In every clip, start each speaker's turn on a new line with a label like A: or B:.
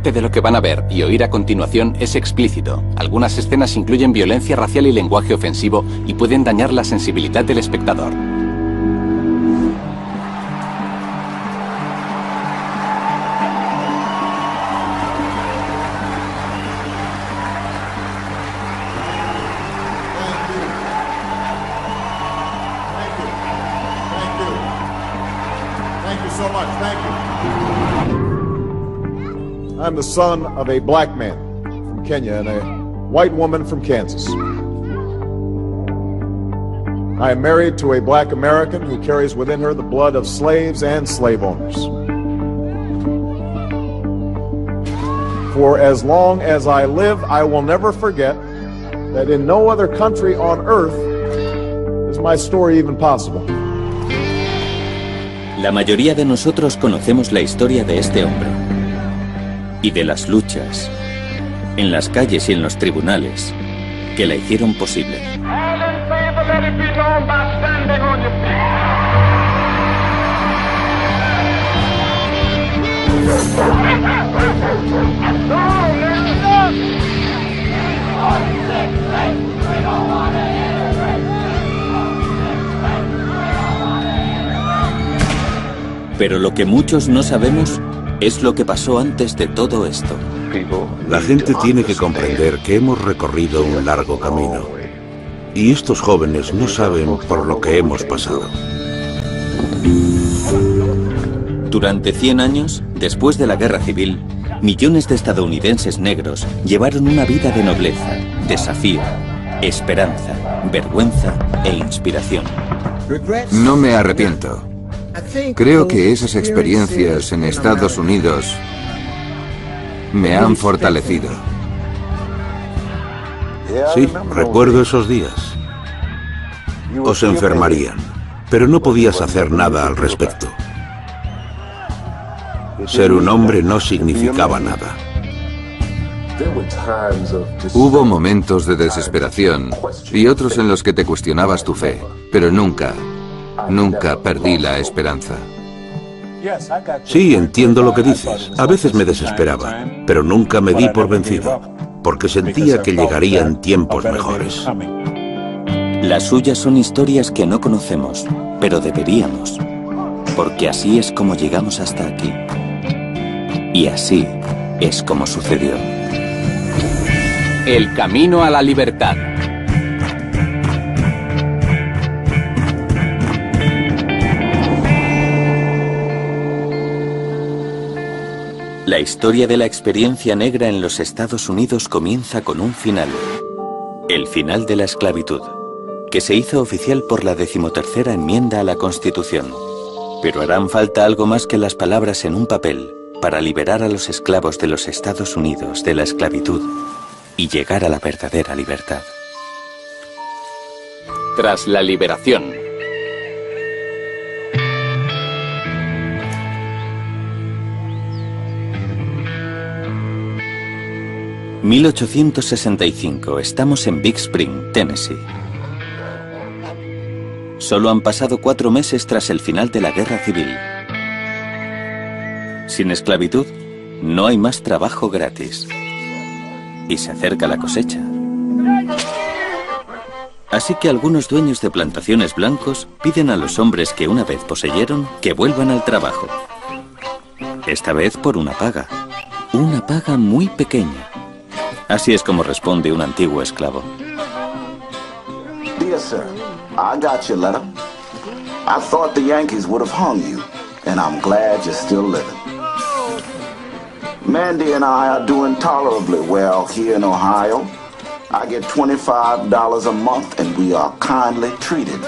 A: De lo que van a ver y oír a continuación es explícito. Algunas escenas incluyen violencia racial y lenguaje ofensivo y pueden dañar la sensibilidad del espectador.
B: I'm the son of a black man from Kenya and a white woman from Kansas. I am married to a black American who carries within her the blood of slaves and slave owners. For as long as I live, I will never forget that in no other country on earth is my story even possible.
C: La mayoría de nosotros conocemos la historia de este hombre y de las luchas en las calles y en los tribunales que la hicieron posible. Pero lo que muchos no sabemos es lo que pasó antes de todo esto.
D: La gente tiene que comprender que hemos recorrido un largo camino. Y estos jóvenes no saben por lo que hemos pasado.
C: Durante 100 años, después de la Guerra Civil, millones de estadounidenses negros llevaron una vida de nobleza, desafío, esperanza, vergüenza e inspiración.
E: No me arrepiento. Creo que esas experiencias en Estados Unidos me han fortalecido.
D: Sí, recuerdo esos días. Os enfermarían, pero no podías hacer nada al respecto. Ser un hombre no significaba nada.
E: Hubo momentos de desesperación y otros en los que te cuestionabas tu fe, pero nunca perdí la esperanza.
D: Sí, entiendo lo que dices. A veces me desesperaba, pero nunca me di por vencido, porque sentía que llegarían tiempos mejores.
C: Las suyas son historias que no conocemos, pero deberíamos, porque así es como llegamos hasta aquí. Y así es como sucedió.
A: El camino a la libertad.
C: La historia de la experiencia negra en los Estados Unidos comienza con un final. El final de la esclavitud, que se hizo oficial por la 13ª enmienda a la Constitución. Pero harán falta algo más que las palabras en un papel para liberar a los esclavos de los Estados Unidos de la esclavitud y llegar a la verdadera libertad.
A: Tras la liberación.
C: ...1865, estamos en Big Spring, Tennessee. Solo han pasado 4 meses tras el final de la Guerra Civil. Sin esclavitud, no hay más trabajo gratis. Y se acerca la cosecha. Así que algunos dueños de plantaciones blancos piden a los hombres que una vez poseyeron que vuelvan al trabajo. Esta vez por una paga muy pequeña. Así es como responde un antiguo esclavo.
F: Dear sir, I got your letter. I thought the Yankees would have hung you, and I'm glad you're still living. Mandy and I are doing tolerably well here in Ohio. I get $25 a month, and we are kindly treated.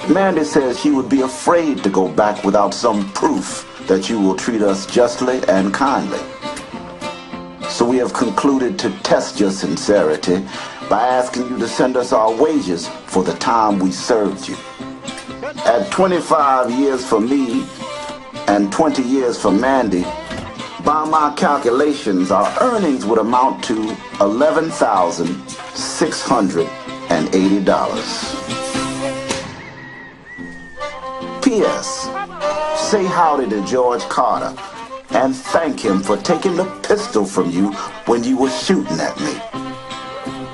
F: Mandy says she would be afraid to go back without some proof that you will treat us justly and kindly. So we have concluded to test your sincerity by asking you to send us our wages for the time we served you. At 25 years for me and 20 years for Mandy, by my calculations, our earnings would amount to $11,680. P.S. Say howdy to George Carter and thank him for taking the pistol from you when you were shooting at me.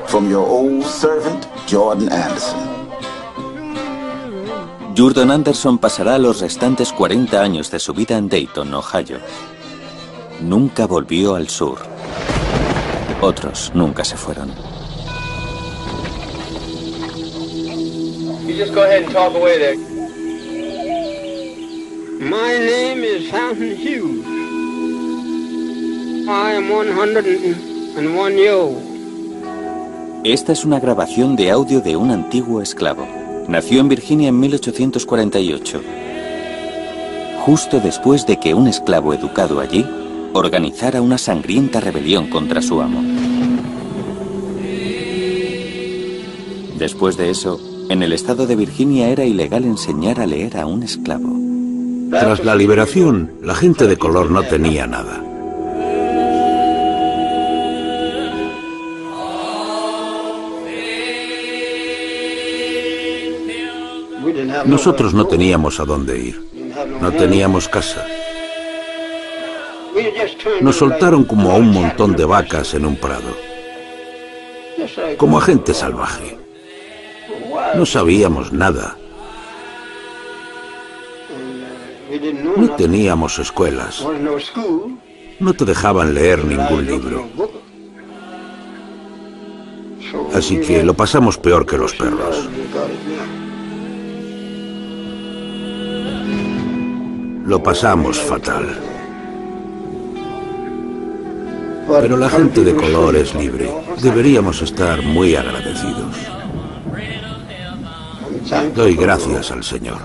F: From your old servant, Jordan Anderson.
C: Jordan Anderson pasará los restantes 40 años de su vida en Dayton, Ohio. Nunca volvió al sur. Otros nunca se fueron.
G: You just go ahead and talk away there. My name is Fountain Hughes. I am 101 years old.
C: Esta es una grabación de audio de un antiguo esclavo. Nació en Virginia en 1848, justo después de que un esclavo educado allí organizara una sangrienta rebelión contra su amo. Después de eso, en el estado de Virginia era ilegal enseñar a leer a un esclavo.
D: Tras la liberación, la gente de color no tenía nada. Nosotros no teníamos a dónde ir. No teníamos casa. Nos soltaron como a un montón de vacas en un prado. Como a gente salvaje. No sabíamos nada. No teníamos escuelas. No te dejaban leer ningún libro. Así que lo pasamos peor que los perros. Lo pasamos fatal. Pero la gente de color es libre. Deberíamos estar muy agradecidos. Doy gracias al Señor.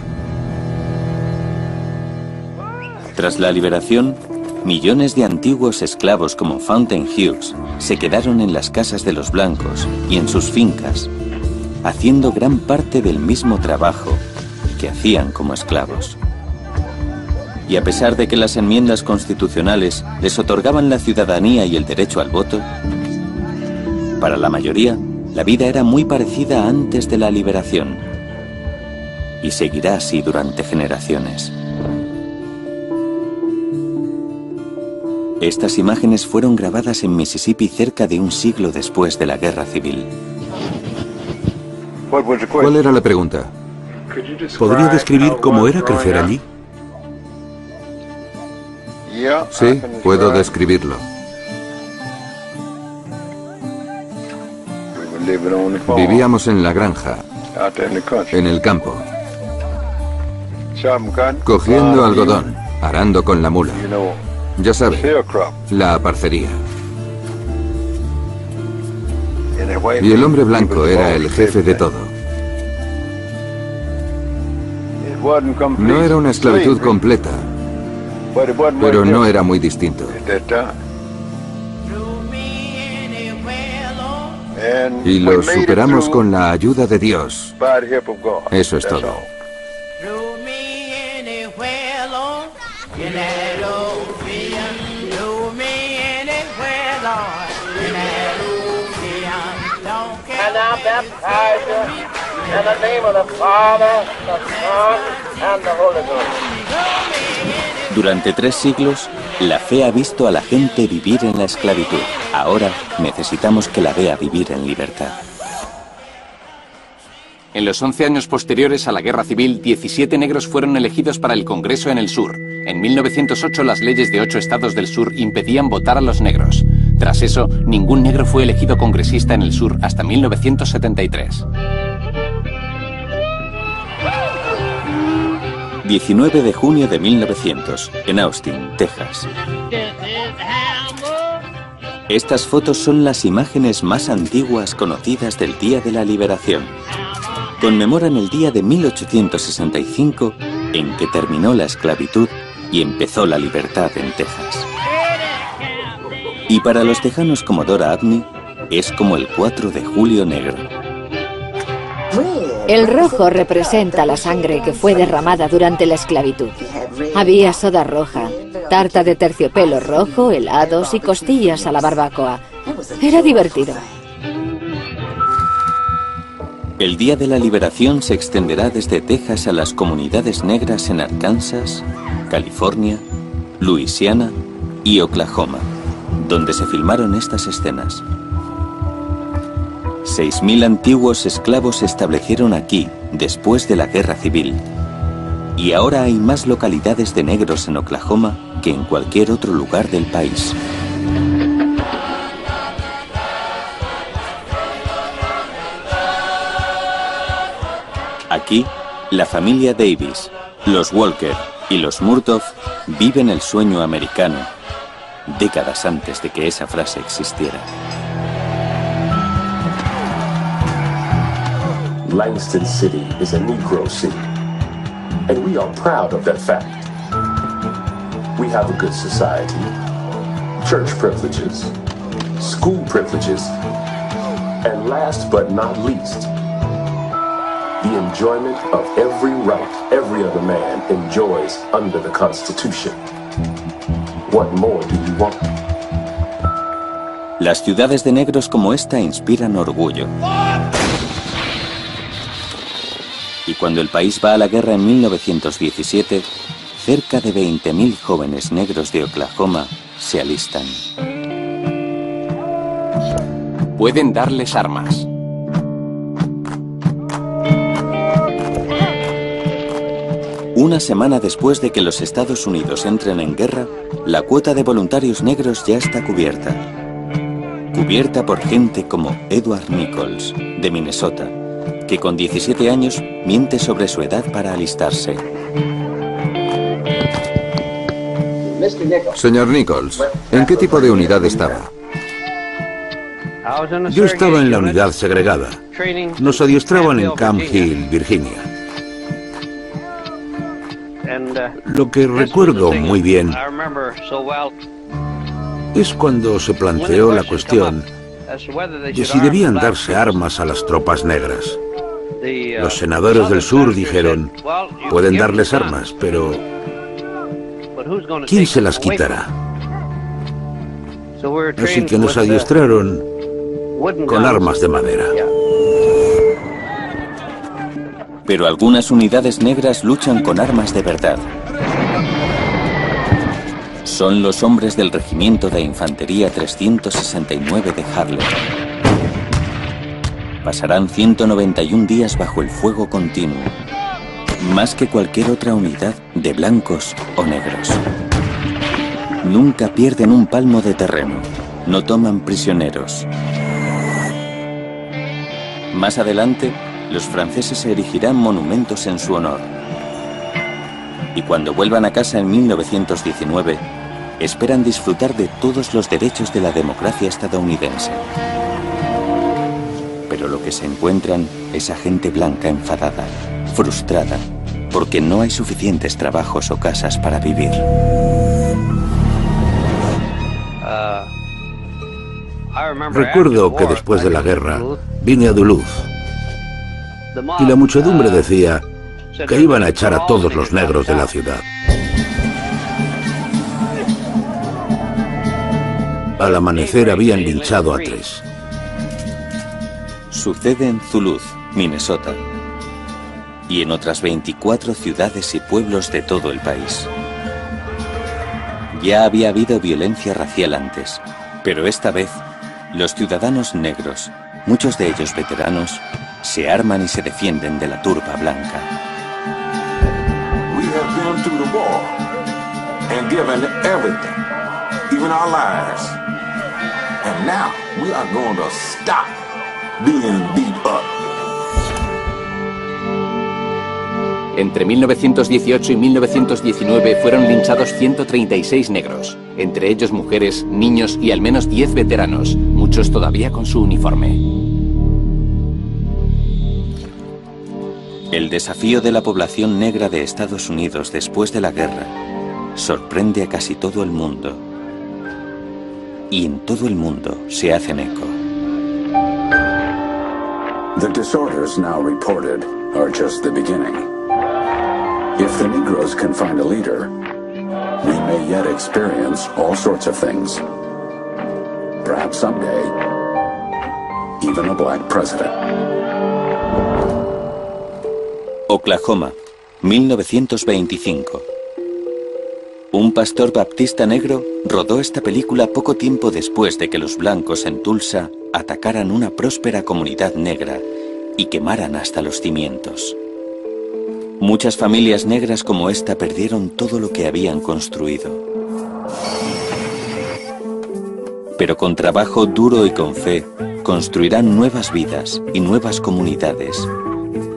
C: Tras la liberación, millones de antiguos esclavos como Fountain Hughes se quedaron en las casas de los blancos y en sus fincas, haciendo gran parte del mismo trabajo que hacían como esclavos. Y a pesar de que las enmiendas constitucionales les otorgaban la ciudadanía y el derecho al voto, para la mayoría, la vida era muy parecida a antes de la liberación. Y seguirá así durante generaciones. Estas imágenes fueron grabadas en Mississippi cerca de un siglo después de la Guerra Civil.
E: ¿Cuál era la pregunta?
D: ¿Podría describir cómo era crecer allí?
E: Sí, puedo describirlo. Vivíamos en la granja, en el campo, cogiendo algodón, arando con la mula. Ya sabe, la parcería. Y el hombre blanco era el jefe de todo. No era una esclavitud completa, pero no era muy distinto. Y lo superamos con la ayuda de Dios. Eso es todo.
C: Durante 3 siglos, la fe ha visto a la gente vivir en la esclavitud. Ahora necesitamos que la vea vivir en libertad.
A: En los 11 años posteriores a la Guerra Civil, 17 negros fueron elegidos para el Congreso en el sur. En 1908 las leyes de 8 estados del sur impedían votar a los negros. Tras eso, ningún negro fue elegido congresista en el sur hasta 1973.
C: 19 de junio de 1900, en Austin, Texas. Estas fotos son las imágenes más antiguas conocidas del Día de la Liberación. Conmemoran el día de 1865 en que terminó la esclavitud y empezó la libertad en Texas. Y para los tejanos como Dora Abney, es como el 4 de julio negro.
H: El rojo representa la sangre que fue derramada durante la esclavitud. Había soda roja, tarta de terciopelo rojo, helados y costillas a la barbacoa. Era divertido.
C: El Día de la Liberación se extenderá desde Texas a las comunidades negras en Arkansas, California, Luisiana y Oklahoma, donde se filmaron estas escenas. 6.000 antiguos esclavos se establecieron aquí después de la Guerra Civil. Y ahora hay más localidades de negros en Oklahoma que en cualquier otro lugar del país. Aquí, la familia Davis, los Walker y los Murdoch viven el sueño americano, décadas antes de que esa frase existiera.
I: Langston City is a Negro city, and we are proud of that fact. We have a good society, church privileges, school privileges, and last but not least, the enjoyment of every right every other man enjoys under the Constitution. What more do you want?
C: Las ciudades de negros como esta inspiran orgullo. Y cuando el país va a la guerra en 1917, cerca de 20.000 jóvenes negros de Oklahoma se alistan.
A: Pueden darles armas.
C: Una semana después de que los Estados Unidos entren en guerra, la cuota de voluntarios negros ya está cubierta. Cubierta por gente como Edward Nichols, de Minnesota, que con 17 años miente sobre su edad para alistarse.
E: Señor Nichols, ¿en qué tipo de unidad estaba?
D: Yo estaba en la unidad segregada. Nos adiestraban en Camp Hill, Virginia. Lo que recuerdo muy bien es cuando se planteó la cuestión de si debían darse armas a las tropas negras. Los senadores del sur dijeron, pueden darles armas, pero ¿quién se las quitará? Así que nos adiestraron con armas de madera.
C: Pero algunas unidades negras luchan con armas de verdad. Son los hombres del Regimiento de Infantería 369 de Harlem. Pasarán 191 días bajo el fuego continuo, más que cualquier otra unidad de blancos o negros. Nunca pierden un palmo de terreno, no toman prisioneros. Más adelante, los franceses erigirán monumentos en su honor. Y cuando vuelvan a casa en 1919, esperan disfrutar de todos los derechos de la democracia estadounidense. Pero lo que se encuentran es a gente blanca enfadada, frustrada, porque no hay suficientes trabajos o casas para vivir.
D: Recuerdo que después de la guerra vine a Duluth y la muchedumbre decía que iban a echar a todos los negros de la ciudad. Al amanecer habían linchado a 3.
C: Sucede en Duluth, Minnesota, y en otras 24 ciudades y pueblos de todo el país. Ya había habido violencia racial antes, pero esta vez los ciudadanos negros, muchos de ellos veteranos, se arman y se defienden de la turba blanca.
F: We have been through the war and given everything, even our lives. And now we are going to stop being beat up.
A: Entre 1918 y 1919 fueron linchados 136 negros, entre ellos mujeres, niños y al menos 10 veteranos, muchos todavía con su uniforme.
C: El desafío de la población negra de Estados Unidos después de la guerra sorprende a casi todo el mundo. Y en todo el mundo se hacen eco.
J: The disorders now reported are just the beginning. If the Negroes can find a leader, we may yet experience all sorts of things. Perhaps someday, even a black president.
C: Oklahoma, 1925. Un pastor baptista negro rodó esta película poco tiempo después de que los blancos en Tulsa atacaran una próspera comunidad negra y quemaran hasta los cimientos. Muchas familias negras como esta perdieron todo lo que habían construido. Pero con trabajo duro y con fe, construirán nuevas vidas y nuevas comunidades,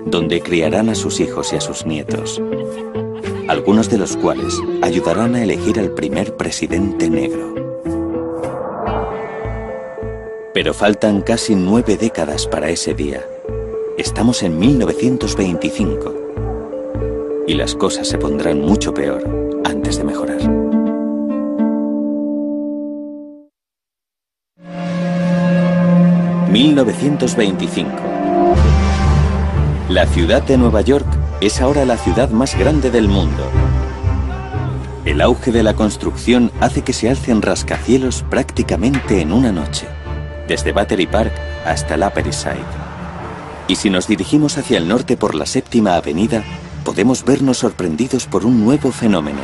C: donde criarán a sus hijos y a sus nietos, algunos de los cuales ayudarán a elegir al primer presidente negro. Pero faltan casi 9 décadas para ese día. Estamos en 1925 y las cosas se pondrán mucho peor antes de mejorar. ...1925... La ciudad de Nueva York es ahora la ciudad más grande del mundo. El auge de la construcción hace que se alcen rascacielos prácticamente en una noche, desde Battery Park hasta el Upper East Side. Y si nos dirigimos hacia el norte por la 7ª Avenida, podemos vernos sorprendidos por un nuevo fenómeno.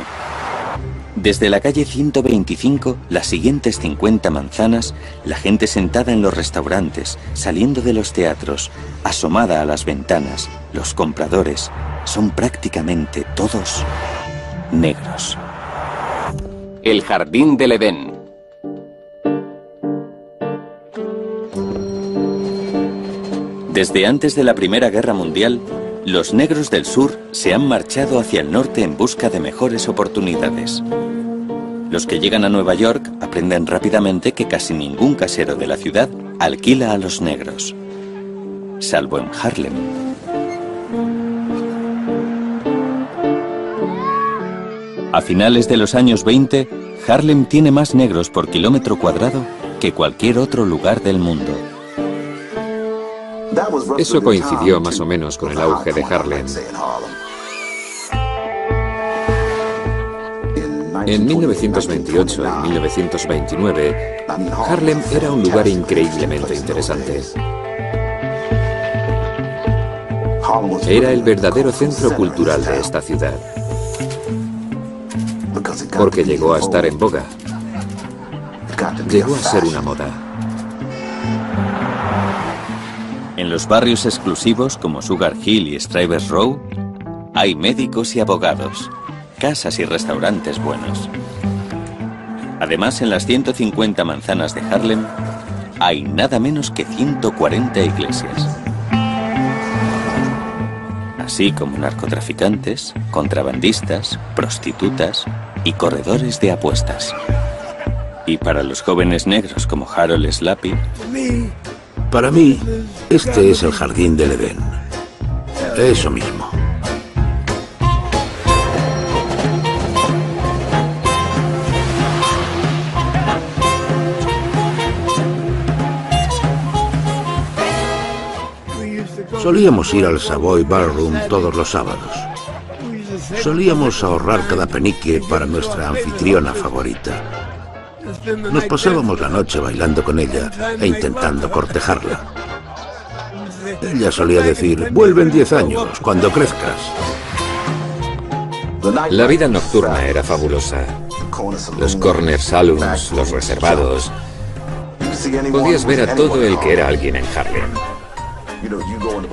C: Desde la calle 125, las siguientes 50 manzanas, la gente sentada en los restaurantes, saliendo de los teatros, asomada a las ventanas, los compradores, son prácticamente todos negros.
A: El Jardín del Edén.
C: Desde antes de la Primera Guerra Mundial, los negros del sur se han marchado hacia el norte en busca de mejores oportunidades. Los que llegan a Nueva York aprenden rápidamente que casi ningún casero de la ciudad alquila a los negros, salvo en Harlem. A finales de los años 20, Harlem tiene más negros por kilómetro cuadrado que cualquier otro lugar del mundo.
K: Eso coincidió más o menos con el auge de Harlem. En 1928 y 1929, Harlem era un lugar increíblemente interesante. Era el verdadero centro cultural de esta ciudad, porque llegó a estar en boga. Llegó a ser una moda.
C: En los barrios exclusivos como Sugar Hill y Strivers Row, hay médicos y abogados, casas y restaurantes buenos. Además, en las 150 manzanas de Harlem, hay nada menos que 140 iglesias. Así como narcotraficantes, contrabandistas, prostitutas y corredores de apuestas. Y para los jóvenes negros como Harold Slappy,
D: para mí, este es el Jardín del Edén. Eso mismo. Solíamos ir al Savoy Ballroom todos los sábados. Solíamos ahorrar cada penique para nuestra anfitriona favorita. Nos pasábamos la noche bailando con ella e intentando cortejarla. Ella solía decir, vuelve en 10 años, cuando crezcas.
K: La vida nocturna era fabulosa. Los corner saloons, los reservados. Podías ver a todo el que era alguien en Harlem.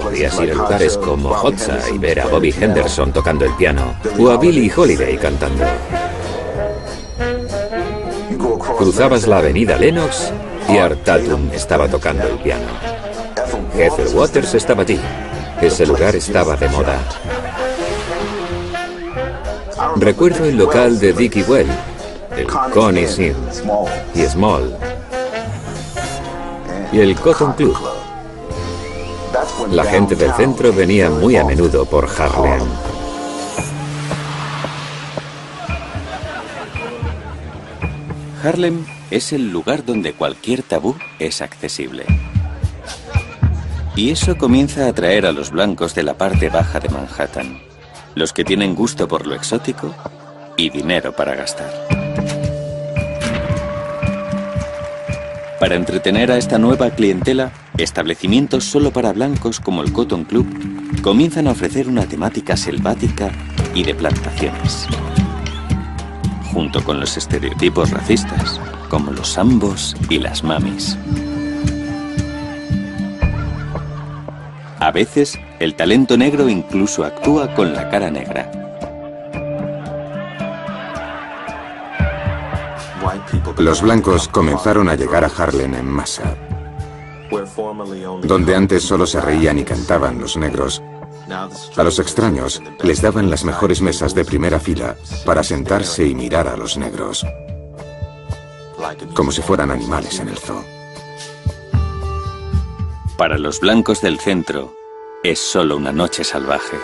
K: Podías ir a lugares como Hotza y ver a Bobby Henderson tocando el piano, o a Billie Holiday cantando. Cruzabas la avenida Lenox y Art Tatum estaba tocando el piano. Ethel Waters estaba allí. Ese lugar estaba de moda. Recuerdo el local de Dickie Well, el Connie Sims y Small, y el Cotton Club. La gente del centro venía muy a menudo por Harlem.
C: Harlem es el lugar donde cualquier tabú es accesible. Y eso comienza a atraer a los blancos de la parte baja de Manhattan, los que tienen gusto por lo exótico y dinero para gastar. Para entretener a esta nueva clientela, establecimientos solo para blancos como el Cotton Club comienzan a ofrecer una temática selvática y de plantaciones. junto con los estereotipos racistas, como los ambos y las mamis. A veces, el talento negro incluso actúa con la cara negra.
L: Los blancos comenzaron a llegar a Harlem en masa. Donde antes solo se reían y cantaban los negros, a los extraños les daban las mejores mesas de primera fila para sentarse y mirar a los negros, como si fueran animales en el zoo.
C: Para los blancos del centro, es solo una noche salvaje.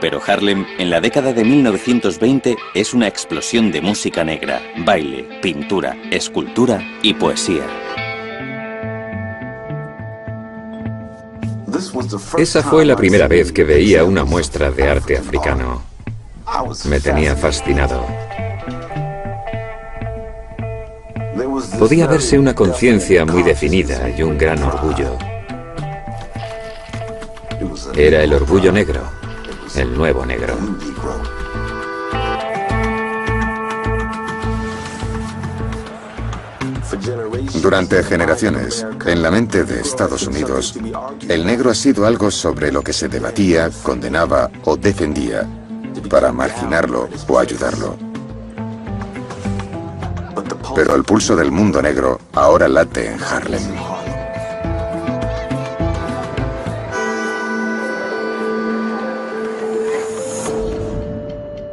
C: Pero Harlem, en la década de 1920, es una explosión de música negra, baile, pintura, escultura y poesía.
K: Esa fue la primera vez que veía una muestra de arte africano. Me tenía fascinado. Podía verse una conciencia muy definida y un gran orgullo. Era el orgullo negro, el nuevo negro.
L: Durante generaciones, en la mente de Estados Unidos, el negro ha sido algo sobre lo que se debatía, condenaba o defendía para marginarlo o ayudarlo. Pero el pulso del mundo negro ahora late en Harlem.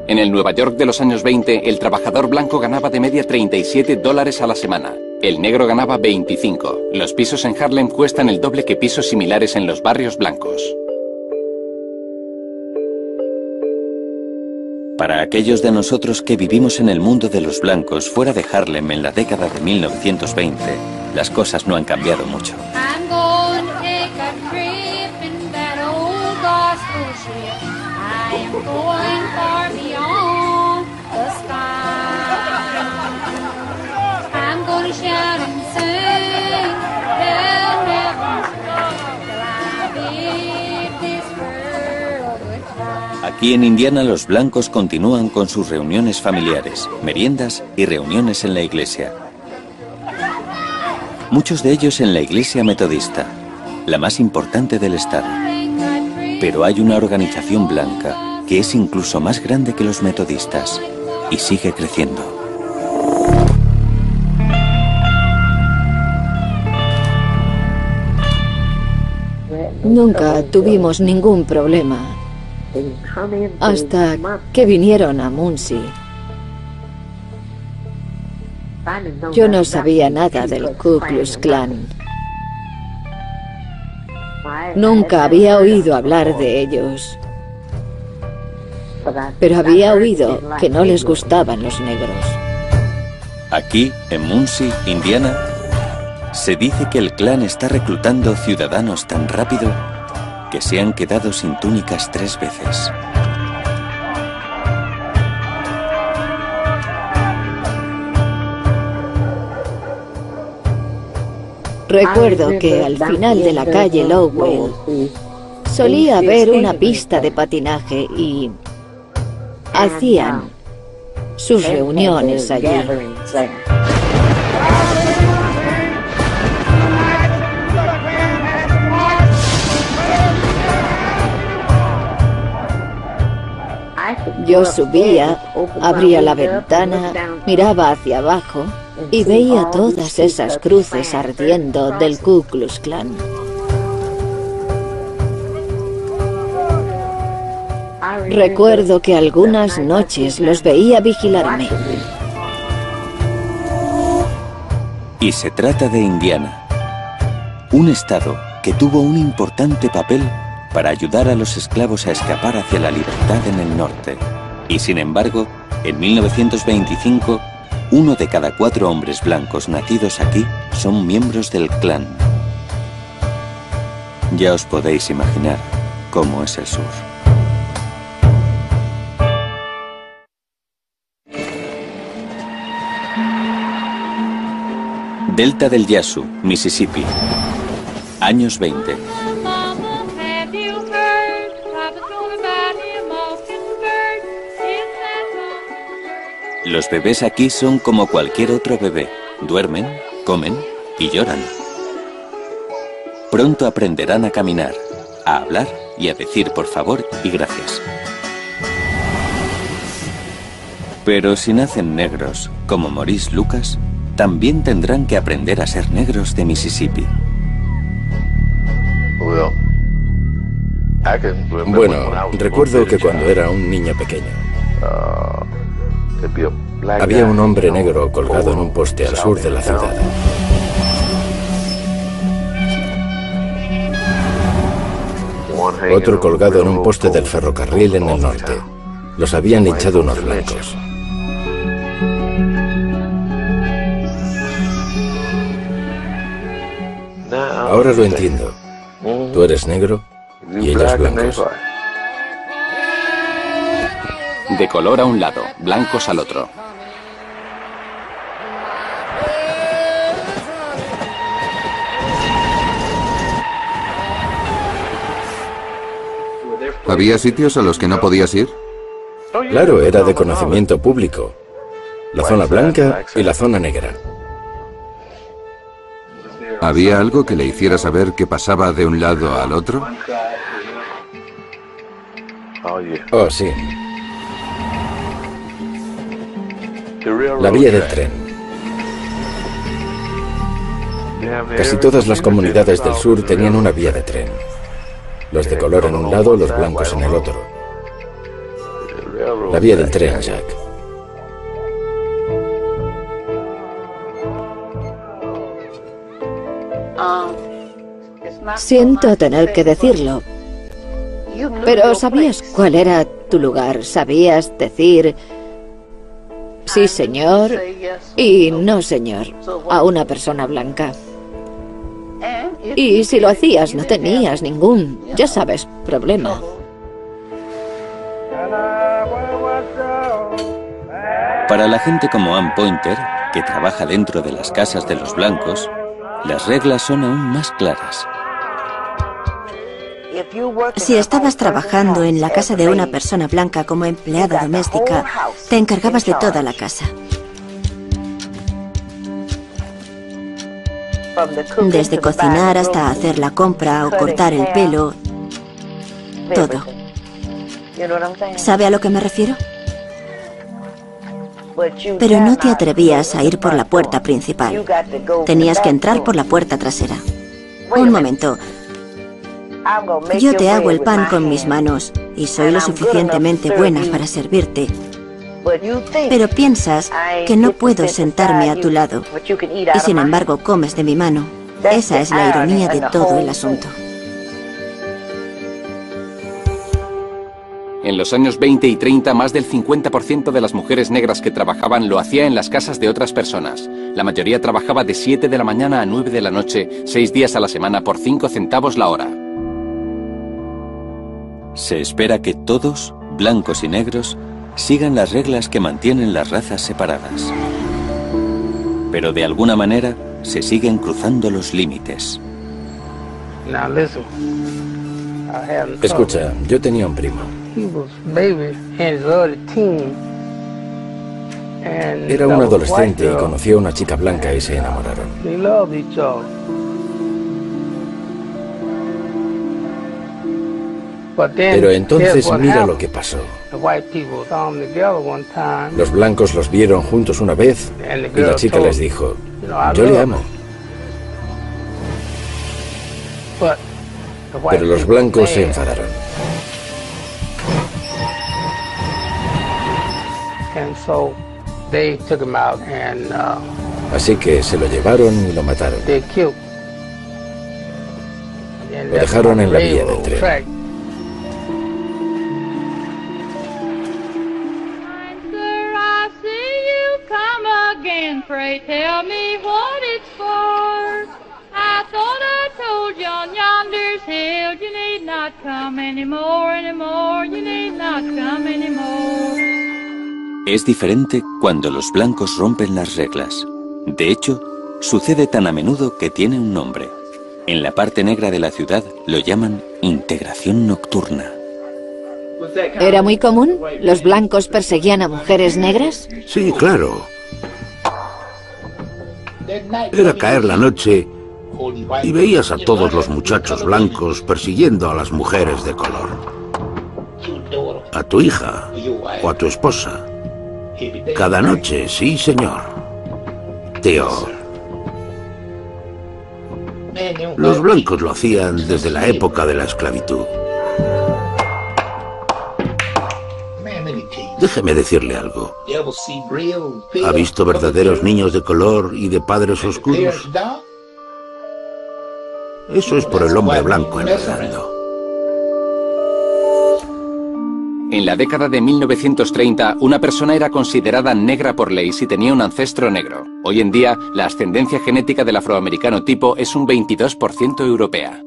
A: En el Nueva York de los años 20, el trabajador blanco ganaba de media $37 a la semana. El negro ganaba 25. Los pisos en Harlem cuestan el doble que pisos similares en los barrios blancos.
C: Para aquellos de nosotros que vivimos en el mundo de los blancos fuera de Harlem en la década de 1920, las cosas no han cambiado mucho. Aquí en Indiana los blancos continúan con sus reuniones familiares, meriendas y reuniones en la iglesia. Muchos de ellos en la iglesia metodista, la más importante del estado. Pero hay una organización blanca que es incluso más grande que los metodistas y sigue creciendo.
H: Nunca tuvimos ningún problema hasta que vinieron a Muncie. Yo no sabía nada del Ku Klux Klan. Nunca había oído hablar de ellos, pero había oído que no les gustaban los negros.
C: Aquí, en Muncie, Indiana, se dice que el Klan está reclutando ciudadanos tan rápido que se han quedado sin túnicas 3 veces.
H: Recuerdo que al final de la calle Lowell solía haber una pista de patinaje y hacían sus reuniones allí. Yo subía, abría la ventana, miraba hacia abajo y veía todas esas cruces ardiendo del Ku Klux Klan. Recuerdo que algunas noches los veía vigilarme.
C: Y se trata de Indiana, un estado que tuvo un importante papel para ayudar a los esclavos a escapar hacia la libertad en el norte. Y sin embargo, en 1925, 1 de cada 4 hombres blancos nacidos aquí son miembros del Klan. Ya os podéis imaginar cómo es el sur. Delta del Yazoo, Mississippi. Años 20. Los bebés aquí son como cualquier otro bebé. Duermen, comen y lloran. Pronto aprenderán a caminar, a hablar y a decir por favor y gracias. Pero si nacen negros, como Maurice Lucas, también tendrán que aprender a ser negros de Mississippi.
M: Bueno, recuerdo que cuando era un niño pequeño, había un hombre negro colgado en un poste al sur de la ciudad. Otro colgado en un poste del ferrocarril en el norte. Los habían linchado unos blancos. Ahora lo entiendo. Tú eres negro y ellos blancos.
A: De color a un lado, blancos al otro.
E: ¿Había sitios a los que no podías ir?
M: Claro, era de conocimiento público. La zona blanca y la zona negra.
E: ¿Había algo que le hiciera saber qué pasaba de un lado al otro?
M: Oh, sí. La vía del tren. Casi todas las comunidades del sur tenían una vía de tren. Los de color en un lado, los blancos en el otro. La vía del tren, Jack.
H: Siento tener que decirlo, pero ¿sabías cuál era tu lugar? ¿Sabías decir sí, señor, y no, señor, a una persona blanca? Y si lo hacías, no tenías ningún, ya sabes, problema.
C: Para la gente como Ann Pointer, que trabaja dentro de las casas de los blancos, las reglas son aún más claras.
N: Si estabas trabajando en la casa de una persona blanca como empleada doméstica, te encargabas de toda la casa. Desde cocinar hasta hacer la compra o cortar el pelo, todo. ¿Sabe a lo que me refiero? Pero no te atrevías a ir por la puerta principal. Tenías que entrar por la puerta trasera. Un momento. Yo te hago el pan con mis manos y soy lo suficientemente buena para servirte. Pero piensas que no puedo sentarme a tu lado y sin embargo comes de mi mano. Esa es la ironía de todo el asunto.
A: En los años 20 y 30, más del 50% de las mujeres negras que trabajaban lo hacía en las casas de otras personas. La mayoría trabajaba de 7 de la mañana a 9 de la noche, 6 días a la semana por 5 centavos la hora.
C: Se espera que todos, blancos y negros, sigan las reglas que mantienen las razas separadas. Pero de alguna manera se siguen cruzando los límites.
M: Escucha, yo tenía un primo. Era un adolescente y conoció a una chica blanca y se enamoraron. Pero entonces mira lo que pasó. Los blancos los vieron juntos una vez y la chica les dijo, yo le amo. Pero los blancos se enfadaron. Así que se lo llevaron y lo mataron. Lo dejaron en la vía del tren.
O: Pray tell me what it's for. I thought I told you on yonder's hill you need not come anymore, you need not come anymore.
C: Es diferente cuando los blancos rompen las reglas. De hecho, sucede tan a menudo que tiene un nombre. En la parte negra de la ciudad lo llaman integración nocturna.
H: ¿Era muy común? ¿Los blancos perseguían a mujeres negras?
D: Sí, claro. Era caer la noche y veías a todos los muchachos blancos persiguiendo a las mujeres de color. A tu hija o a tu esposa. Cada noche, sí, señor. Tío. Los blancos lo hacían desde la época de la esclavitud. Déjeme decirle algo. ¿Ha visto verdaderos niños de color y de padres oscuros? Eso es por el hombre blanco enredando.
A: En la década de 1930, una persona era considerada negra por ley si tenía un ancestro negro. Hoy en día, la ascendencia genética del afroamericano tipo es un 22% europea.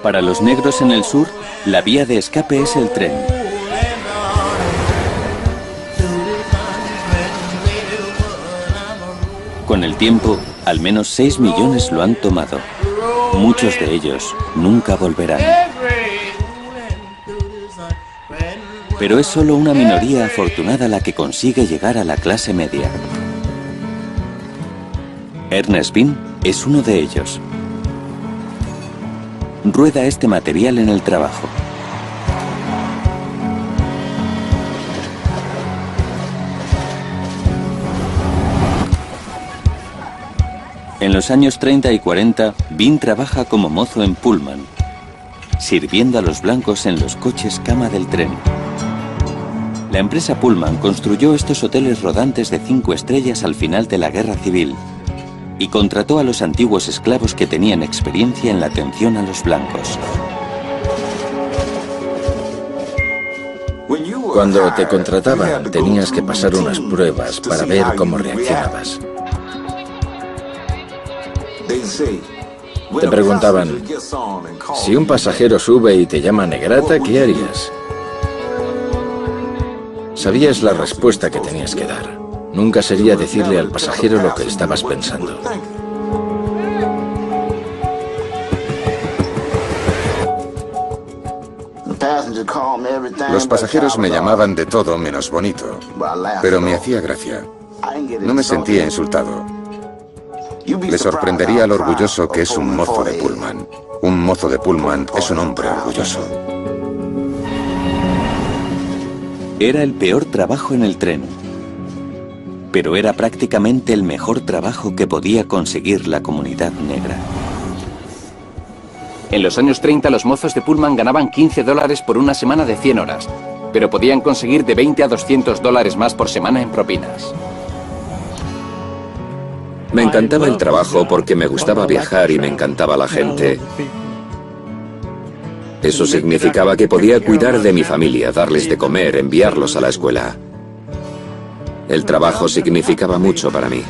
C: Para los negros en el sur, la vía de escape es el tren. Con el tiempo, al menos 6 millones lo han tomado. Muchos de ellos nunca volverán. Pero es solo una minoría afortunada la que consigue llegar a la clase media. Ernest Bean es uno de ellos. Rueda este material en el trabajo. En los años 30 y 40, Bean trabaja como mozo en Pullman, sirviendo a los blancos en los coches cama del tren. La empresa Pullman construyó estos hoteles rodantes de 5 estrellas al final de la Guerra Civil y contrató a los antiguos esclavos que tenían experiencia en la atención a los blancos.
M: Cuando te contrataban, tenías que pasar unas pruebas para ver cómo reaccionabas. Te preguntaban, si un pasajero sube y te llama negrata, ¿qué harías? Sabías la respuesta que tenías que dar. Nunca sería decirle al pasajero lo que estabas pensando.
L: Los pasajeros me llamaban de todo menos bonito, pero me hacía gracia. No me sentía insultado. Le sorprendería al orgulloso que es un mozo de Pullman. Un mozo de Pullman es un hombre orgulloso.
C: Era el peor trabajo en el tren, pero era prácticamente el mejor trabajo que podía conseguir la comunidad negra.
A: En los años 30 los mozos de Pullman ganaban $15 por una semana de 100 horas, pero podían conseguir de $20 a $200 más por semana en propinas.
K: Me encantaba el trabajo porque me gustaba viajar y me encantaba la gente. Eso significaba que podía cuidar de mi familia, darles de comer, enviarlos a la escuela. El trabajo significaba mucho para mí.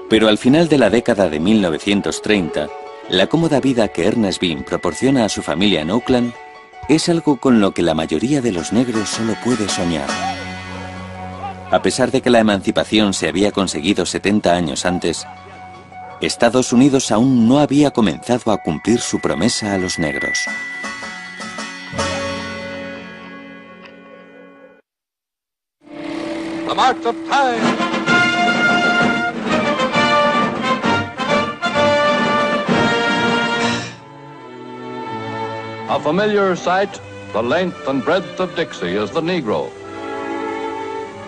C: Pero al final de la década de 1930, la cómoda vida que Ernest Bean proporciona a su familia en Oakland es algo con lo que la mayoría de los negros solo puede soñar. A pesar de que la emancipación se había conseguido 70 años antes, Estados Unidos aún no había comenzado a cumplir su promesa a los negros.
P: The march of time. A familiar sight, the length and breadth of Dixie is the Negro,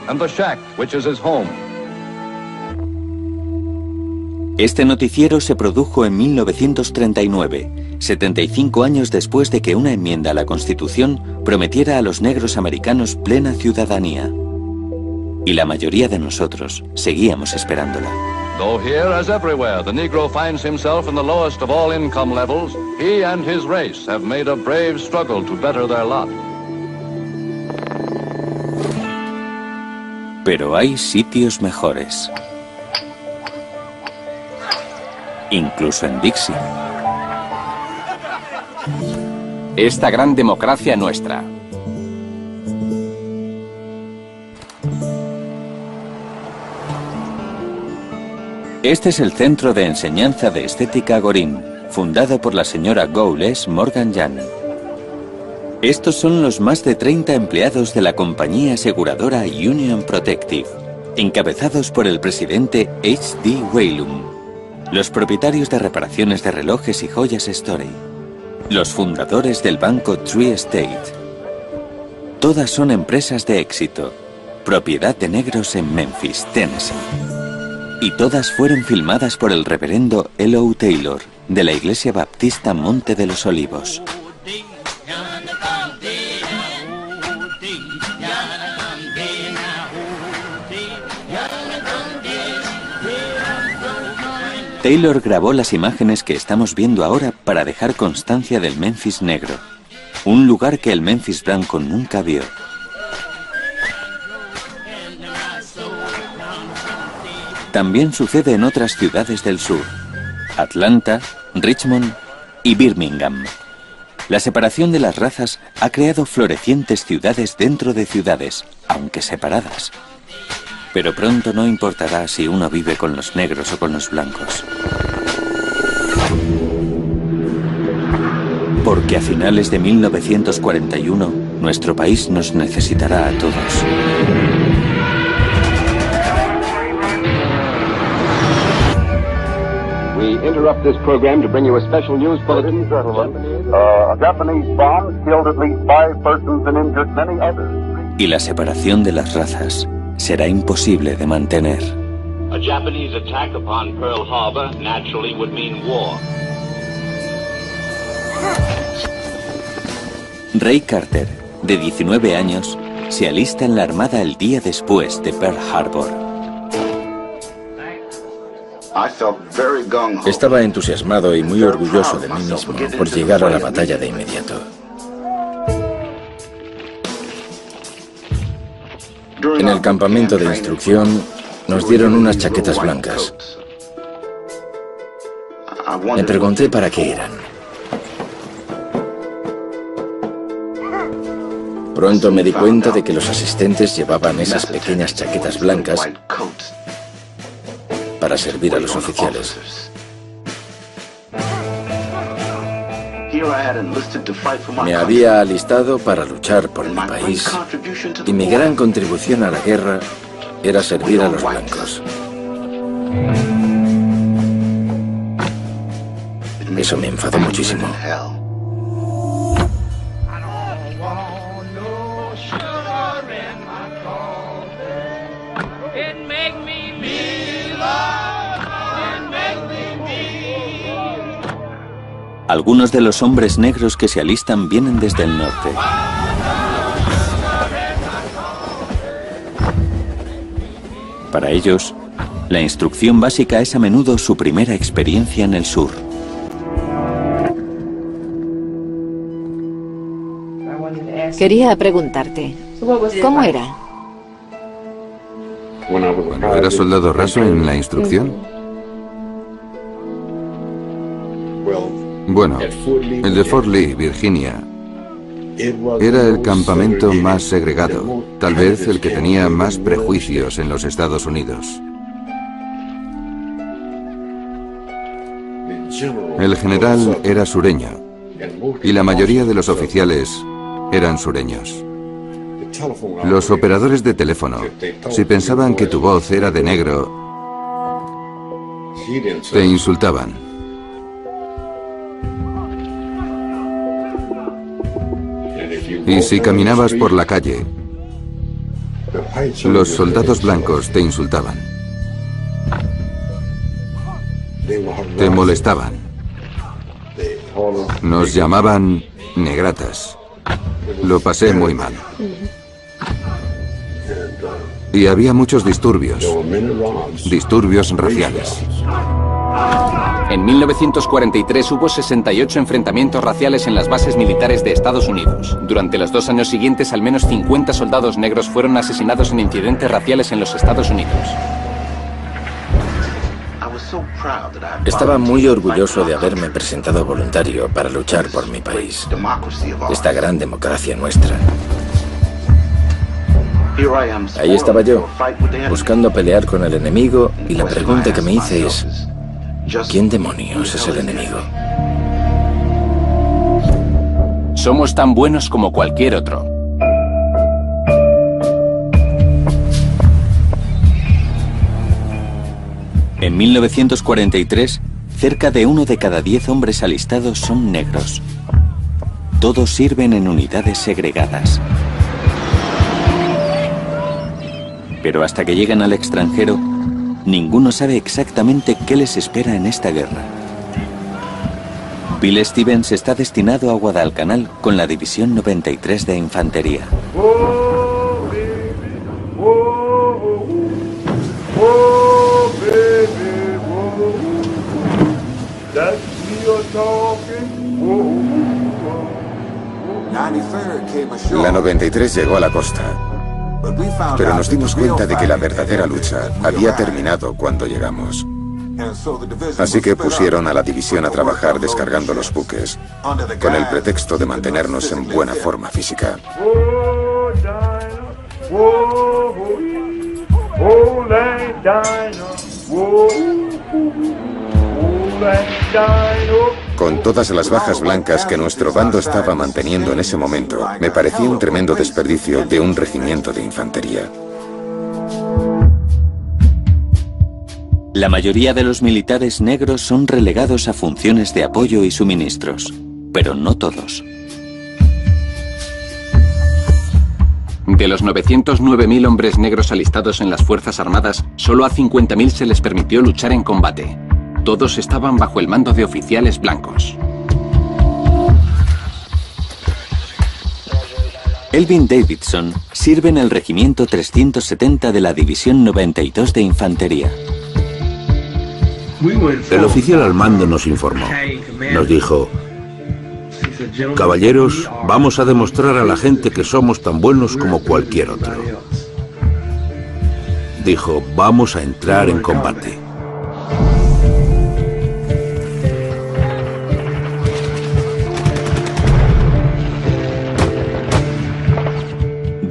P: and the shack, which is his home.
C: Este noticiero se produjo en 1939, 75 años después de que una enmienda a la Constitución prometiera a los negros americanos plena ciudadanía. Y la mayoría de nosotros seguíamos esperándola.
P: Though here, as everywhere, the Negro finds himself in the lowest of all income levels, he and his race have made a brave struggle to better their lot.
C: Pero hay sitios mejores. incluso en Dixie.
A: Esta gran democracia nuestra.
C: Este es el Centro de Enseñanza de Estética Gorin, fundado por la señora Gowles Morgan Jan. Estos son los más de 30 empleados de la compañía aseguradora Union Protective, encabezados por el presidente H.D. Whalum, los propietarios de reparaciones de relojes y joyas Storey, los fundadores del banco Tree Estate. Todas son empresas de éxito, propiedad de negros en Memphis, Tennessee. Y todas fueron filmadas por el reverendo L.O. Taylor, de la Iglesia Baptista Monte de los Olivos. Taylor grabó las imágenes que estamos viendo ahora para dejar constancia del Memphis negro, un lugar que el Memphis blanco nunca vio. También sucede en otras ciudades del sur, Atlanta, Richmond y Birmingham. La separación de las razas ha creado florecientes ciudades dentro de ciudades, aunque separadas. Pero pronto no importará si uno vive con los negros o con los blancos. Porque a finales de 1941, nuestro país nos necesitará a todos.
Q: We interrupt this program to bring you a special news bulletin.
R: A Japanese bomb killed at least 5 persons and injured many others.
C: Y la separación de las razas será imposible de mantener.
S: A Japanese attack upon Pearl Harbor naturally would mean war.
C: Ray Carter, de 19 años, se alista en la Armada el día después de Pearl Harbor.
M: Estaba entusiasmado y muy orgulloso de mí mismo por llegar a la batalla de inmediato. En el campamento de instrucción nos dieron unas chaquetas blancas. Me pregunté para qué eran. Pronto me di cuenta de que los asistentes llevaban esas pequeñas chaquetas blancas para servir a los oficiales. Me había alistado para luchar por mi país y mi gran contribución a la guerra era servir a los blancos. Eso me enfadó muchísimo.
C: Algunos de los hombres negros que se alistan vienen desde el norte. Para ellos, la instrucción básica es a menudo su primera experiencia en el sur.
H: Quería preguntarte, ¿cómo era?
E: Cuando era soldado raso en la instrucción. Bueno, el de Fort Lee, Virginia, era el campamento más segregado, tal vez el que tenía más prejuicios en los Estados Unidos. El general era sureño y la mayoría de los oficiales eran sureños. Los operadores de teléfono, si pensaban que tu voz era de negro, te insultaban. Y si caminabas por la calle, los soldados blancos te insultaban. Te molestaban. Nos llamaban negratas. Lo pasé muy mal. Y había muchos disturbios raciales.
A: En 1943 hubo 68 enfrentamientos raciales en las bases militares de Estados Unidos. Durante los 2 años siguientes, al menos 50 soldados negros fueron asesinados en incidentes raciales en los Estados Unidos.
M: Estaba muy orgulloso de haberme presentado voluntario para luchar por mi país, esta gran democracia nuestra. Ahí estaba yo, buscando pelear con el enemigo, y la pregunta que me hice es, ¿quién demonios es el enemigo?
A: Somos tan buenos como cualquier otro. En 1943, cerca de 1 de cada 10 hombres alistados son negros. Todos sirven en unidades segregadas. Pero hasta que llegan al extranjero, ninguno sabe exactamente qué les espera en esta guerra. Bill Stevens está destinado a Guadalcanal con la División 93 de Infantería.
L: La 93 llegó a la costa, pero nos dimos cuenta de que la verdadera lucha había terminado cuando llegamos. Así que pusieron a la división a trabajar descargando los buques, con el pretexto de mantenernos en buena forma física. Con todas las bajas blancas que nuestro bando estaba manteniendo en ese momento, me parecía un tremendo desperdicio de un regimiento de infantería.
A: La mayoría de los militares negros son relegados a funciones de apoyo y suministros, pero no todos. De los 909.000 hombres negros alistados en las Fuerzas Armadas, solo a 50.000 se les permitió luchar en combate. Todos estaban bajo el mando de oficiales blancos. Elvin Davidson sirve en el Regimiento 370 de la División 92 de Infantería.
D: El oficial al mando nos informó. Nos dijo: caballeros, vamos a demostrar a la gente que somos tan buenos como cualquier otro. Dijo: vamos a entrar en combate.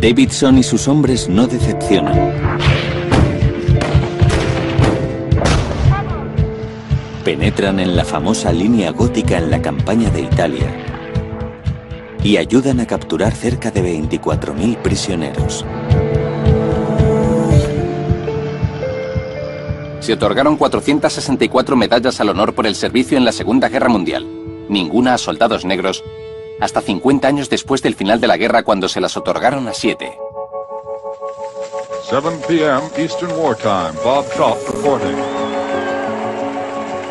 A: Davidson y sus hombres no decepcionan. Penetran en la famosa línea gótica en la campaña de Italia y ayudan a capturar cerca de 24.000 prisioneros. Se otorgaron 464 medallas al honor por el servicio en la Segunda Guerra Mundial, ninguna a soldados negros, hasta 50 años después del final de la guerra, cuando se las otorgaron a 7.
B: 7 p.m. Eastern Wartime, Bob Tropp reporting.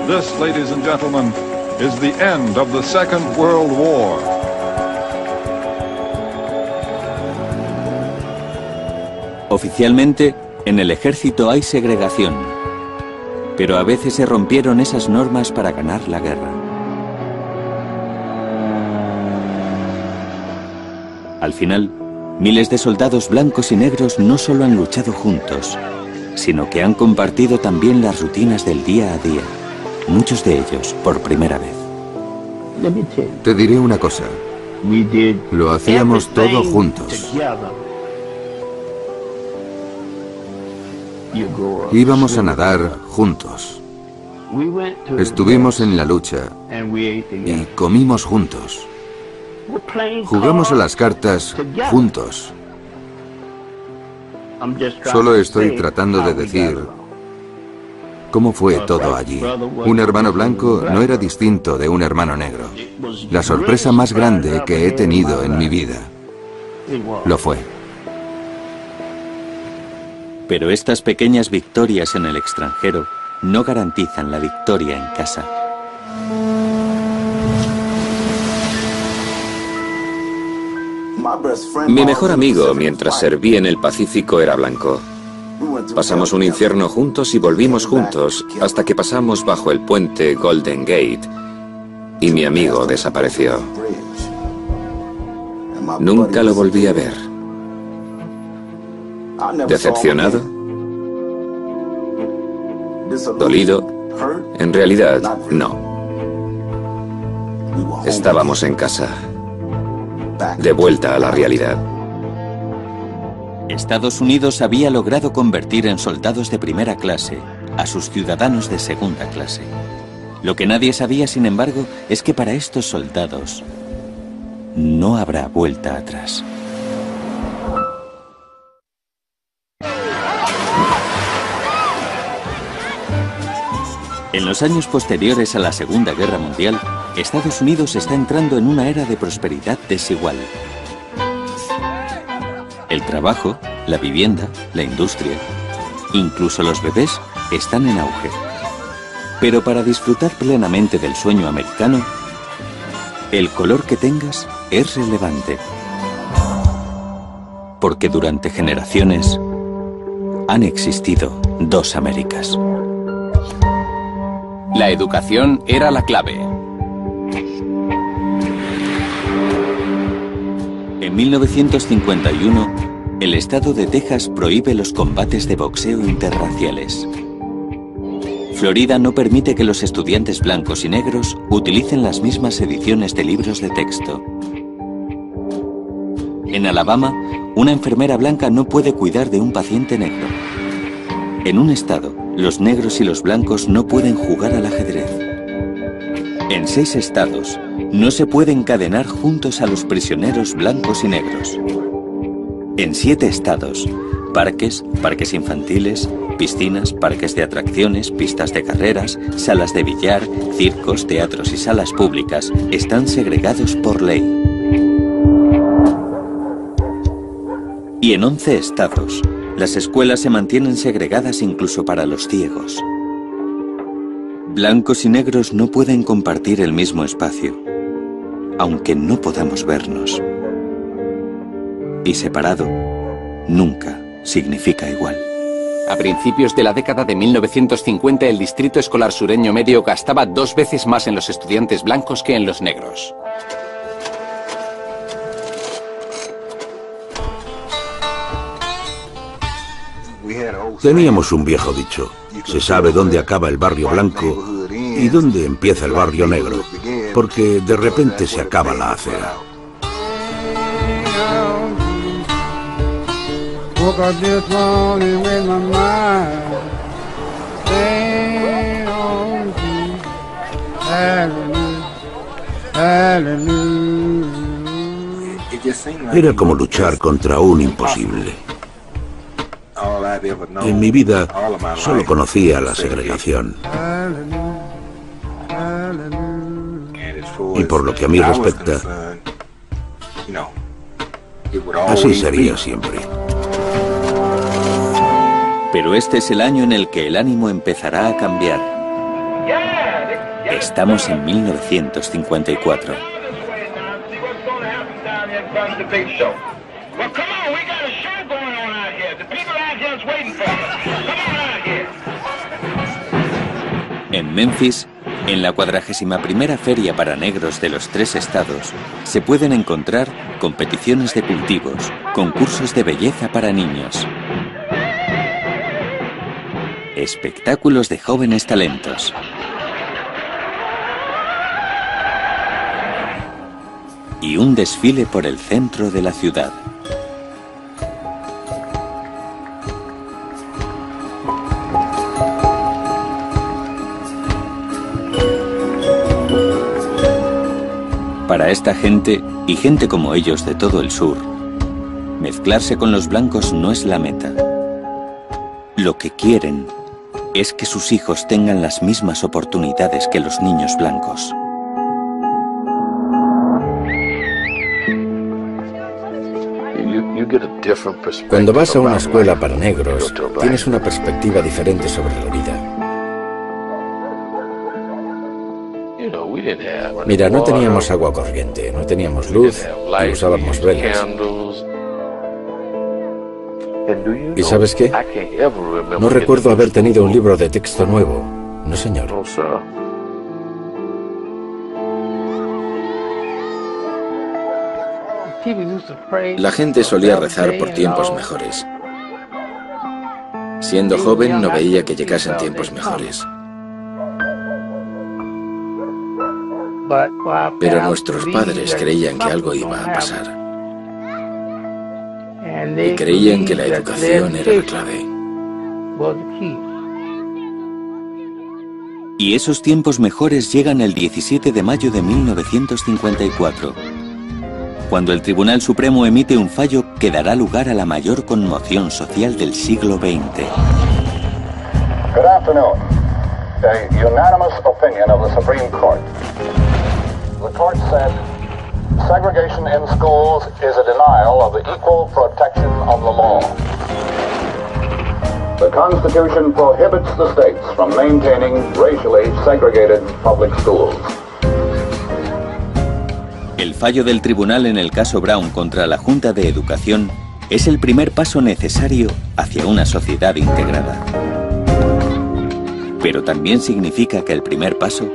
B: This, ladies and gentlemen, is the end of the Second World War.
A: Oficialmente, en el ejército hay segregación, pero a veces se rompieron esas normas para ganar la guerra. Al final, miles de soldados blancos y negros no solo han luchado juntos, sino que han compartido también las rutinas del día a día, muchos de ellos por primera vez.
E: Te diré una cosa, lo hacíamos todo juntos. Íbamos a nadar juntos, estuvimos en la lucha y comimos juntos. Jugamos a las cartas juntos. Solo estoy tratando de decir cómo fue todo allí. Un hermano blanco no era distinto de un hermano negro. La sorpresa más grande que he tenido en mi vida lo fue.
A: Pero estas pequeñas victorias en el extranjero no garantizan la victoria en casa.
K: Mi mejor amigo mientras serví en el Pacífico era blanco. Pasamos un infierno juntos y volvimos juntos hasta que pasamos bajo el puente Golden Gate y mi amigo desapareció. Nunca lo volví a ver. ¿Decepcionado? ¿Dolido? En realidad, no. Estábamos en casa, de vuelta a la realidad.
C: Estados Unidos había logrado convertir en soldados de primera clase a sus ciudadanos de segunda clase. Lo que nadie sabía, sin embargo, es que para estos soldados no habrá vuelta atrás. En los años posteriores a la Segunda Guerra Mundial, Estados Unidos está entrando en una era de prosperidad desigual. El trabajo, la vivienda, la industria, incluso los bebés están en auge. Pero para disfrutar plenamente del sueño americano, el color que tengas es relevante. Porque durante generaciones han existido dos Américas.
A: La educación era la clave.
C: En 1951, el estado de Texas prohíbe los combates de boxeo interraciales. Florida no permite que los estudiantes blancos y negros utilicen las mismas ediciones de libros de texto. En Alabama, una enfermera blanca no puede cuidar de un paciente negro. En un estado, los negros y los blancos no pueden jugar al ajedrez. En 6 estados, no se puede encadenar juntos a los prisioneros blancos y negros. En 7 estados, parques, parques infantiles, piscinas, parques de atracciones, pistas de carreras, salas de billar, circos, teatros y salas públicas están segregados por ley. Y en 11 estados, las escuelas se mantienen segregadas incluso para los ciegos. Blancos y negros no pueden compartir el mismo espacio, aunque no podamos vernos. Y separado, nunca significa igual.
A: A principios de la década de 1950, el Distrito Escolar Sureño Medio gastaba 2 veces más en los estudiantes blancos que en los negros.
D: Teníamos un viejo dicho: se sabe dónde acaba el barrio blanco y dónde empieza el barrio negro, porque de repente se acaba la acera. Era como luchar contra un imposible. En mi vida solo conocía la segregación. Y por lo que a mí respecta, así sería siempre.
C: Pero este es el año en el que el ánimo empezará a cambiar. Estamos en 1954. En Memphis, en la 41ª Feria para Negros de los 3 estados, se pueden encontrar competiciones de cultivos, concursos de belleza para niños, espectáculos de jóvenes talentos y un desfile por el centro de la ciudad. Para esta gente, y gente como ellos de todo el sur, mezclarse con los blancos no es la meta. Lo que quieren es que sus hijos tengan las mismas oportunidades que los niños blancos.
M: Cuando vas a una escuela para negros, tienes una perspectiva diferente sobre la vida. Mira, no teníamos agua corriente, no teníamos luz y usábamos velas. ¿Y sabes qué? No recuerdo haber tenido un libro de texto nuevo. No, señor.
T: La gente solía rezar por tiempos mejores.
M: Siendo joven no veía que llegasen tiempos mejores.
T: Pero nuestros padres creían que algo iba a pasar. Y creían que la educación era la clave.
C: Y esos tiempos mejores llegan el 17 de mayo de 1954, cuando el Tribunal Supremo emite un fallo que dará lugar a la mayor conmoción social del siglo XX.
R: Good afternoon. A unanimous opinion of the Supreme Court. The court said, segregation in schools is a denial of the equal protection of the law. The Constitution prohibits the states from maintaining racially segregated public schools.
C: El fallo del tribunal en el caso Brown contra la Junta de Educación es el primer paso necesario hacia una sociedad integrada. Pero también significa que el primer paso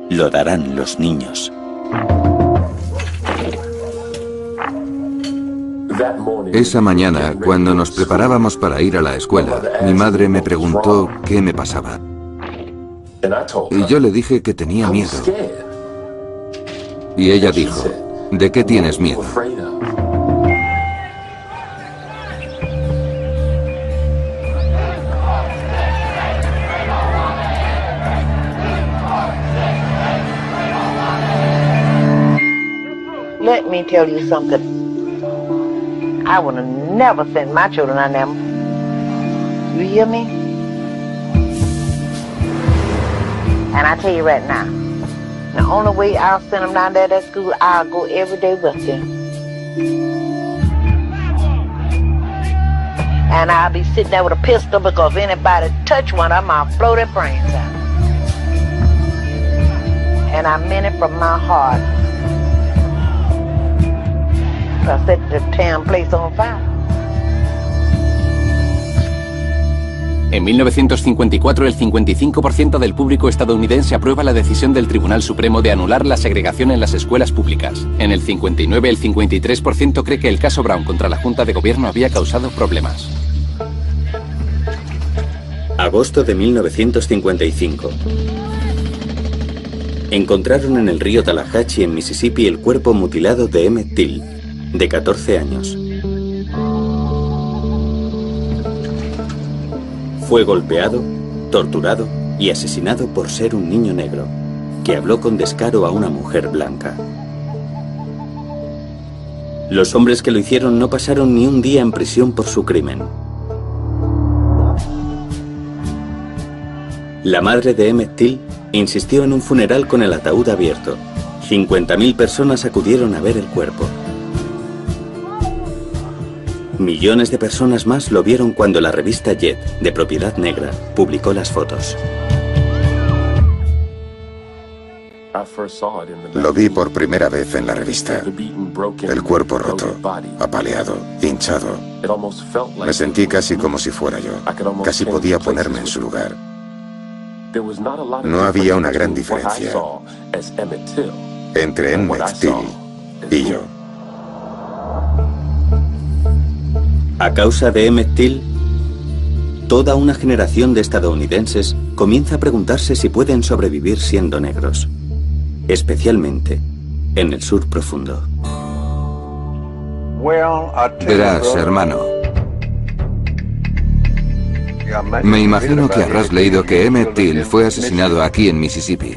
C: lo darán los niños.
E: Esa mañana, cuando nos preparábamos para ir a la escuela, mi madre me preguntó qué me pasaba. Y yo le dije que tenía miedo. Y ella dijo, ¿de qué tienes miedo?
U: Let me tell you something. I would have never sent my children on them. You hear me? And I tell you right now, the only way I'll send them down there to that school, I'll go every day with them. And I'll be sitting there with a pistol because if anybody touch one of them, I'll blow their brains out. And I meant it from my heart. I set the damn place on fire.
A: En 1954, el 55% del público estadounidense aprueba la decisión del Tribunal Supremo de anular la segregación en las escuelas públicas. En el 59, el 53% cree que el caso Brown contra la Junta de Gobierno había causado problemas.
C: Agosto de 1955. Encontraron en el río Tallahatchie, en Mississippi, el cuerpo mutilado de Emmett Till, de 14 años. Fue golpeado, torturado y asesinado por ser un niño negro, que habló con descaro a una mujer blanca. Los hombres que lo hicieron no pasaron ni un día en prisión por su crimen. La madre de Emmett Till insistió en un funeral con el ataúd abierto. 50.000 personas acudieron a ver el cuerpo. Millones de personas más lo vieron cuando la revista Jet, de propiedad negra, publicó las fotos.
L: Lo vi por primera vez en la revista. El cuerpo roto, apaleado, hinchado. Me sentí casi como si fuera yo. Casi podía ponerme en su lugar. No había una gran diferencia entre Emmett Till y yo.
C: A causa de Emmett Till, toda una generación de estadounidenses comienza a preguntarse si pueden sobrevivir siendo negros, especialmente en el sur profundo.
E: Verás, hermano, me imagino que habrás leído que Emmett Till fue asesinado aquí en Mississippi.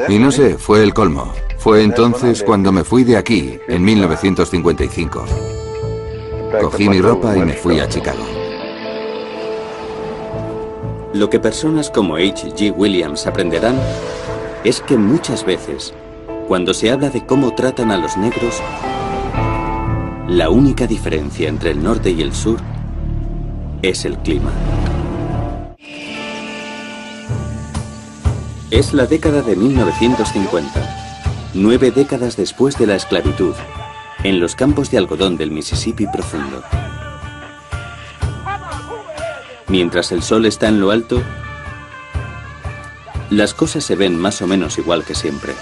E: Y no sé, fue el colmo. Fue entonces cuando me fui de aquí, en 1955. Cogí mi ropa y me fui a Chicago.
C: Lo que personas como H.G. Williams aprenderán es que muchas veces, cuando se habla de cómo tratan a los negros, la única diferencia entre el norte y el sur es el clima. Es la década de 1950. 9 décadas después de la esclavitud, en los campos de algodón del Mississippi profundo. Mientras el sol está en lo alto, las cosas se ven más o menos igual que siempre.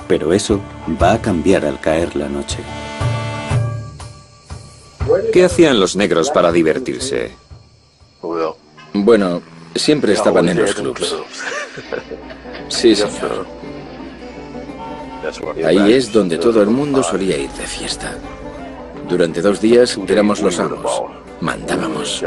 C: Pero eso va a cambiar al caer la noche.
K: ¿Qué hacían los negros para divertirse?
T: Bueno, siempre estaban en los clubs. Sí, señor. Ahí es donde todo el mundo solía ir de fiesta. Durante 2 días éramos los amos. Mandábamos.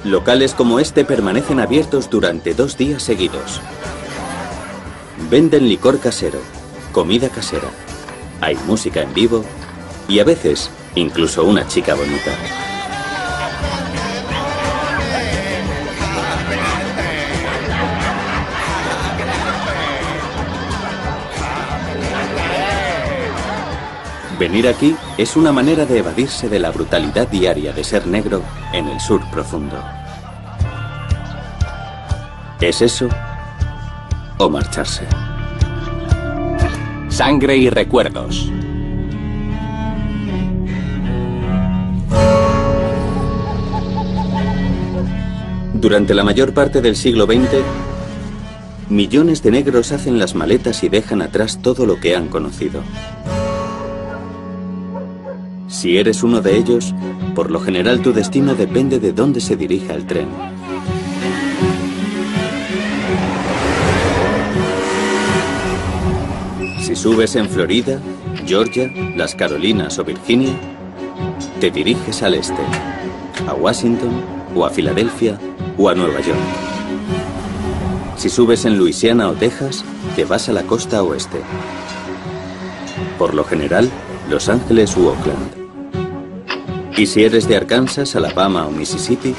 C: Locales como este permanecen abiertos durante 2 días seguidos. Venden licor casero, comida casera, hay música en vivo y a veces incluso una chica bonita. Venir aquí es una manera de evadirse de la brutalidad diaria de ser negro en el sur profundo. ¿Es eso o marcharse?
A: Sangre y recuerdos.
C: Durante la mayor parte del siglo XX, millones de negros hacen las maletas y dejan atrás todo lo que han conocido. Si eres uno de ellos, por lo general tu destino depende de dónde se dirija el tren. Si subes en Florida, Georgia, las Carolinas o Virginia, te diriges al este, a Washington o a Filadelfia o a Nueva York. Si subes en Luisiana o Texas, te vas a la costa oeste. Por lo general, Los Ángeles u Oakland. Y si eres de Arkansas, Alabama o Mississippi,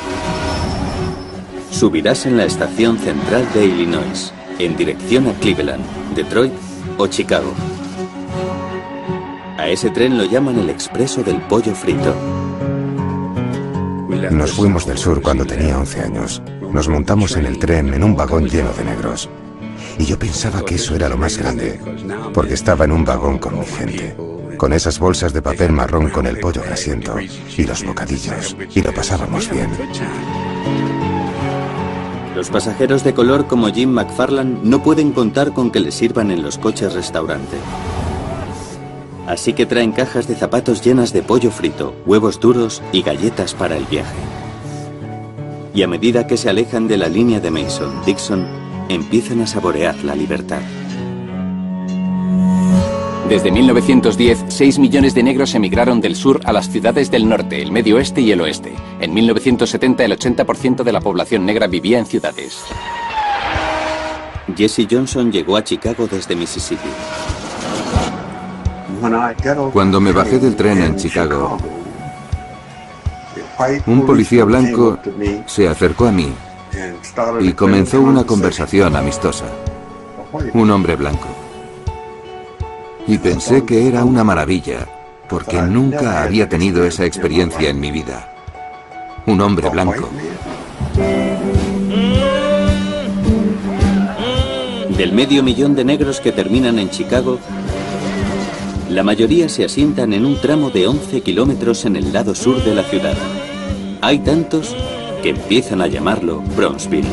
C: subirás en la estación central de Illinois, en dirección a Cleveland, Detroit o Chicago. A ese tren lo llaman el expreso del pollo frito.
L: Nos fuimos del sur cuando tenía 11 años. Nos montamos en el tren en un vagón lleno de negros. Y yo pensaba que eso era lo más grande, porque estaba en un vagón con mi gente, con esas bolsas de papel marrón con el pollo grasiento y los bocadillos, y lo pasábamos bien.
C: Los pasajeros de color como Jim McFarland no pueden contar con que les sirvan en los coches restaurante. Así que traen cajas de zapatos llenas de pollo frito, huevos duros y galletas para el viaje. Y a medida que se alejan de la línea de Mason-Dixon, empiezan a saborear la libertad.
A: Desde 1910, 6 millones de negros emigraron del sur a las ciudades del norte, el medio oeste y el oeste. En 1970, el 80% de la población negra vivía en ciudades.
C: Jesse Johnson llegó a Chicago desde Mississippi.
E: Cuando me bajé del tren en Chicago, un policía blanco se acercó a mí y comenzó una conversación amistosa. Un hombre blanco. Y pensé que era una maravilla, porque nunca había tenido esa experiencia en mi vida. Un hombre blanco.
C: Del 500.000 de negros que terminan en Chicago, la mayoría se asientan en un tramo de 11 kilómetros en el lado sur de la ciudad. Hay tantos que empiezan a llamarlo Bronxville.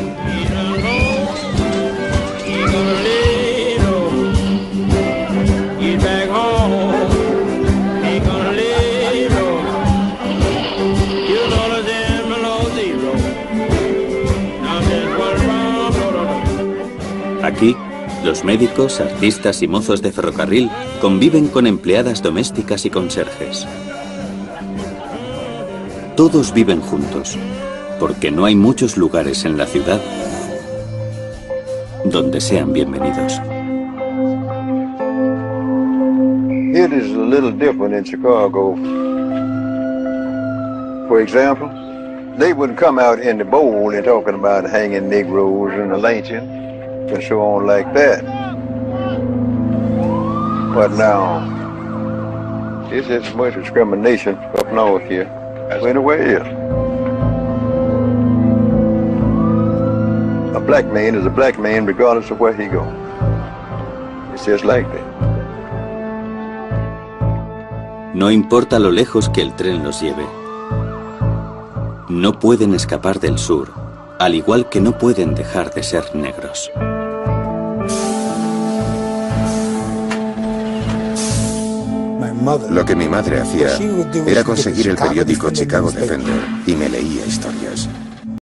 C: Aquí, los médicos, artistas y mozos de ferrocarril conviven con empleadas domésticas y conserjes. Todos viven juntos, porque no hay muchos lugares en la ciudad donde sean bienvenidos.
G: It is a little different in Chicago. For example, they wouldn't come out in the bowl and talking about hanging Negroes and the lynching and so on like that. But now, it's as much discrimination up north here as anywhere else. A black man is a black man regardless of where he goes. It's just like that.
C: No importa lo lejos que el tren los lleve. No pueden escapar del sur, al igual que no pueden dejar de ser negros.
L: Lo que mi madre hacía era conseguir el periódico Chicago Defender y me leía historias.